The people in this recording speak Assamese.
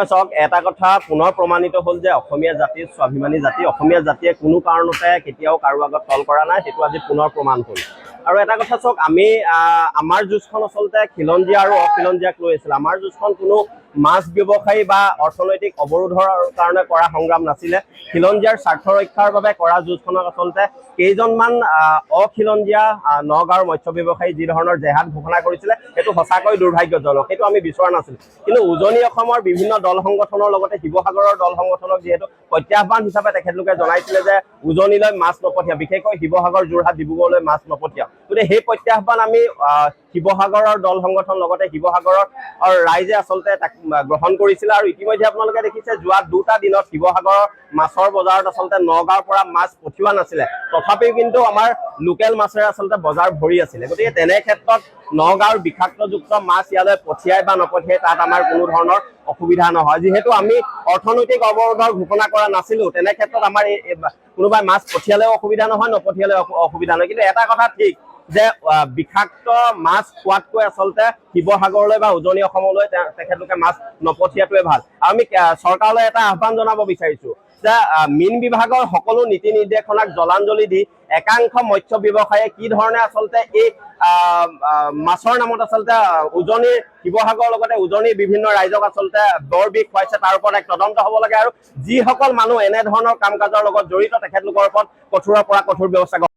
চাওক এটা কথা পুনৰ প্ৰমাণিত হ'ল যে অসমীয়া জাতিৰ স্বাভিমানী জাতি অসমীয়া জাতিয়ে কোনো কাৰণতে কেতিয়াও কাৰো আগত তল কৰা নাই সেইটো আজি পুনৰ প্ৰমাণ হ'ল আৰু এটা কথা চাওক আমি আমাৰ যুঁজখন আচলতে খিলঞ্জীয়া আৰু অখিলঞ্জীয়াক লৈ আছিল আমাৰ যুঁজখন কোনো মাছ ব্যৱসায়ী বা অৰ্থনৈতিক অৱৰোধৰ কাৰণে কৰা সংগ্ৰাম নাছিলে খিলঞ্জীয়াৰ স্বাৰ্থ ৰক্ষাৰ বাবে কৰা যুঁজখনক আচলতে কেইজনমান অখিলঞ্জীয়া নগাঁৱৰ মৎস্য ব্যৱসায়ী যি ধৰণৰ জেহাদ ঘোষণা কৰিছিলে সেইটো সঁচাকৈ দুৰ্ভাগ্যজনক সেইটো আমি বিচৰা নাছিলোঁ কিন্তু উজনি অসমৰ বিভিন্ন দল সংগঠনৰ লগতে শিৱসাগৰৰ দল সংগঠনক যিহেতু প্ৰত্যাহ্বান হিচাপে তেখেতলোকে জনাইছিলে যে উজনিলৈ মাছ নপঠিয়া বিশেষকৈ শিৱসাগৰ যোৰহাট ডিব্ৰুগড়লৈ মাছ নপঠিয়া গতিকে সেই প্ৰত্যাহ্বান আমি শিৱসাগৰৰ দল সংগঠন লগতে শিৱসাগৰৰ ৰাইজে আচলতে তাক গ্ৰহণ কৰিছিলে আৰু ইতিমধ্যে আপোনালোকে দেখিছে যোৱা দুটা দিনত শিৱসাগৰৰ মাছৰ বজাৰত আচলতে নগাঁৱৰ পৰা মাছ পঠিওৱা নাছিলে তথাপিও কিন্তু আমাৰ লোকেল মাছেৰে আচলতে বজাৰ ভৰি আছিলে গতিকে তেনে ক্ষেত্ৰত নগাঁৱৰ বিষাক্তযুক্ত মাছ ইয়ালৈ পঠিয়াই বা নপঠিয়াই তাত আমাৰ কোনো ধৰণৰ অসুবিধা নহয় যিহেতু আমি অৰ্থনৈতিক অৱৰোধৰ ঘোষণা কৰা নাছিলোঁ তেনে ক্ষেত্ৰত আমাৰ কোনোবাই মাছ পঠিয়ালেও অসুবিধা নহয় নপঠিয়ালেও অসুবিধা নহয় কিন্তু এটা কথা ঠিক যে বিষাক্ত মাছ খোৱাতকৈ আচলতে শিৱসাগৰলৈ বা উজনি অসমলৈ তেখেতলোকে মাছ নপঠিয়াটোৱে ভাল আমি চৰকাৰলৈ এটা আহ্বান জনাব বিচাৰিছোঁ যে মীন বিভাগৰ সকলো নীতি নিৰ্দেশনাক জলাঞ্জলি দি একাংশ মৎস্য ব্যৱসায়ীয়ে কি ধৰণে আচলতে এই মাছৰ নামত আচলতে উজনিৰ শিৱসাগৰৰ লগতে উজনিৰ বিভিন্ন ৰাইজক আচলতে বৰ বিষ খুৱাইছে তাৰ ওপৰত এক তদন্ত হ'ব লাগে আৰু যিসকল মানুহ এনেধৰণৰ কাম কাজৰ লগত জড়িত তেখেতলোকৰ ওপৰত কঠোৰৰ পৰা কঠোৰ ব্যৱস্থা